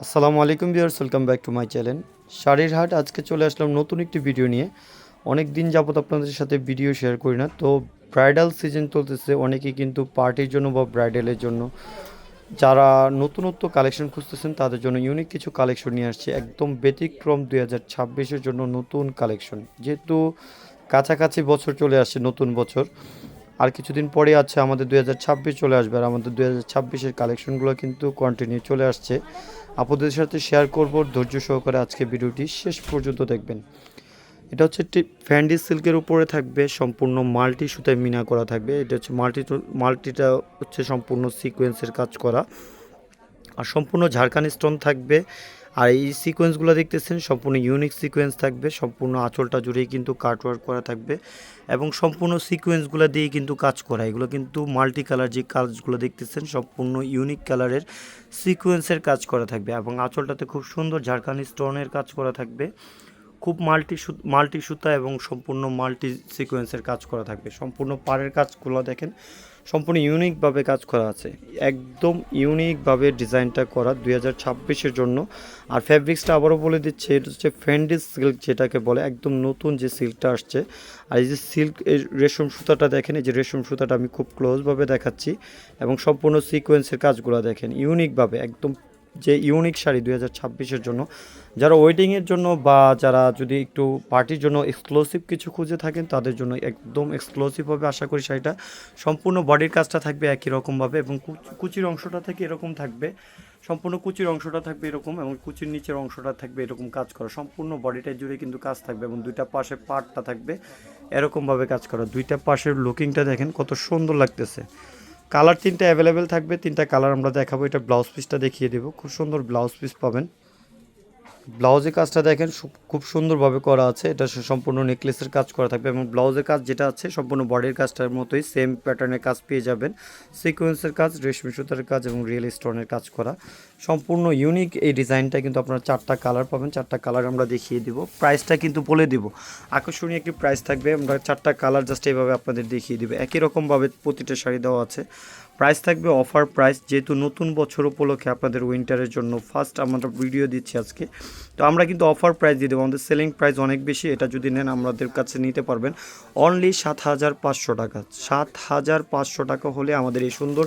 আসসালামু আলাইকুম viewers, welcome back to my channel শাড়ির হাট। আজকে চলে আসলাম নতুন একটি ভিডিও নিয়ে। অনেক দিন যাবত আপনাদের সাথে ভিডিও শেয়ার করি না, তো ব্রাইডাল সিজন চলতেছে। অনেকেই কিন্তু পার্টির জন্য বা ব্রাইডালের জন্য যারা নতুনত্ব কালেকশন খুঁজতেছেন তাদের জন্য ইউনিক কিছু কালেকশন নিয়ে আসছে, একদম ব্যতিক্রম 2026-এর জন্য নতুন কালেকশন। যেহেতু কাছাকাছি বছর চলে আসছে, নতুন বছর আর কিছুদিন পরে আছে, আমাদের 2026 চলে আসবে। আর আমাদের 2026-এর কালেকশনগুলো কিন্তু কন্টিনিউ চলে আসছে। আপনাদের সাথে শেয়ার করব, ধৈর্য সহকারে আজকে ভিডিওটি শেষ পর্যন্ত দেখবেন। এটা হচ্ছে ফ্যান্ডি সিল্কের উপরে থাকবে, সম্পূর্ণ মাল্টি সুতায় মিনা করা থাকবে। এটা হচ্ছে মাল্টিটা হচ্ছে সম্পূর্ণ সিকোয়েন্সের কাজ করা, আর সম্পূর্ণ ঝাড়খানি স্টোন থাকবে। আর এই সিকোয়েন্সগুলো দেখতেছেন সম্পূর্ণ ইউনিক সিকোয়েন্স থাকবে, সম্পূর্ণ আঁচলটা জুড়েই কিন্তু কাটওয়ার্ক করা থাকবে এবং সম্পূর্ণ সিকোয়েন্সগুলো দিয়েই কিন্তু কাজ করা। এগুলো কিন্তু মাল্টি কালার, যে কাজগুলো দেখতেছেন সম্পূর্ণ ইউনিক কালারের সিকোয়েন্সের কাজ করা থাকবে এবং আঁচলটাতে খুব সুন্দর ঝাড়খানি স্টোনের কাজ করা থাকবে। খুব মাল্টি সুতা এবং সম্পূর্ণ মাল্টি সিকোয়েন্সের কাজ করা থাকবে। সম্পূর্ণ পাড়ের কাজগুলো দেখেন সম্পূর্ণ ইউনিকভাবে কাজ করা আছে, একদম ইউনিকভাবে ডিজাইনটা করা 2026-এর জন্য। আর ফ্যাব্রিক্সটা আবারও বলে দিচ্ছে, এটা হচ্ছে ফ্যান্ডি সিল্ক যেটাকে বলে, একদম নতুন যে সিল্কটা আসছে। আর এই যে সিল্ক রেশম সুতাটা দেখেন, এই যে রেশম সুতাটা আমি খুব ক্লোজভাবে দেখাচ্ছি এবং সম্পূর্ণ সিকোয়েন্সের কাজগুলো দেখেন ইউনিকভাবে, একদম যে ইউনিক শাড়ি 2026-এর জন্য। যারা ওয়েডিংয়ের জন্য বা যারা যদি একটু পার্টির জন্য এক্সক্লুসিভ কিছু খুঁজে থাকেন তাদের জন্য একদম এক্সক্লুসিভ হবে আশা করি শাড়িটা। সম্পূর্ণ বডির কাজটা থাকবে একই রকমভাবে এবং কুচির অংশটা থেকে এরকম থাকবে, সম্পূর্ণ কুচির অংশটা থাকবে এরকম এবং কুচির নিচের অংশটা থাকবে এরকম কাজ করা। সম্পূর্ণ বডিটা জুড়ে কিন্তু কাজ থাকবে এবং দুইটা পাশে পার্টটা থাকবে এরকমভাবে কাজ করা। দুইটা পাশের লুকিংটা দেখেন কত সুন্দর লাগতেছে। কালার তিনটা অ্যাভেলেবেল থাকবে, তিনটা কালার আমরা দেখাবো। এটা ব্লাউজ পিসটা দেখিয়ে দেবো, খুব সুন্দর ব্লাউজ পিস পাবেন। ব্লাউজের কাজটা দেখেন খুব সুন্দরভাবে করা আছে। এটা সম্পূর্ণ নেকলেসের কাজ করা থাকবে এবং ব্লাউজের কাজ যেটা আছে সম্পূর্ণ বডির কাজটার মতোই সেম প্যাটার্নের কাজ পেয়ে যাবেন। সিকোয়েন্সের কাজ, রেশমি সুতার কাজ এবং রিয়েল স্টোনের কাজ করা, সম্পূর্ণ ইউনিক এই ডিজাইনটা। কিন্তু আপনারা চারটা কালার পাবেন, চারটা কালার আমরা দেখিয়ে দিব। প্রাইসটা কিন্তু বলে দিব, আকর্ষণীয় একটি প্রাইস থাকবে। আমরা চারটা কালার জাস্ট এইভাবে আপনাদের দেখিয়ে দিব, একই রকমভাবে প্রতিটা শাড়ি দেওয়া আছে। প্রাইস থাকবে অফার প্রাইস, যেহেতু নতুন বছর উপলক্ষে আপনাদের উইন্টারের জন্য ফার্স্ট আমরা ভিডিও দিচ্ছি আজকে। তো আমরা কিন্তু অফার প্রাইস দিয়ে দেবো, আমাদের সেলিং প্রাইস অনেক বেশি। এটা যদি নেন আমাদের কাছে নিতে পারবেন অনলি 7,500 টাকা। 7,500 টাকা হলে আমাদের এই সুন্দর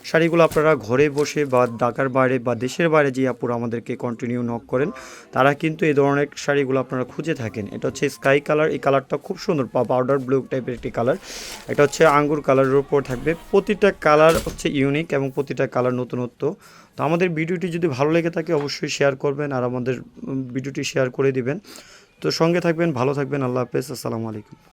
শাড়িগুলো আপনারা ঘরে বসে বা ঢাকার বাইরে বা দেশের বাইরে যে আপুরা আমাদেরকে কন্টিনিউ নক করেন তারা কিন্তু এই ধরনের শাড়িগুলো আপনারা খুঁজে থাকেন। এটা হচ্ছে স্কাই কালার, এই কালারটা খুব সুন্দর, পাউডার ব্লু টাইপের একটি কালার। এটা হচ্ছে আঙ্গুর কালারের উপর থাকবে। প্রতিটা কালার হচ্ছে ইউনিক এবং প্রতিটা কালার নতুনত্ব। তো আমাদের ভিডিওটি যদি ভালো লেগে থাকে অবশ্যই শেয়ার করবেন আর আমাদের ভিডিওটি শেয়ার করে দিবেন। তো সঙ্গে থাকবেন, ভালো থাকবেন, আল্লাহ হাফেজ, আসসালামু আলাইকুম।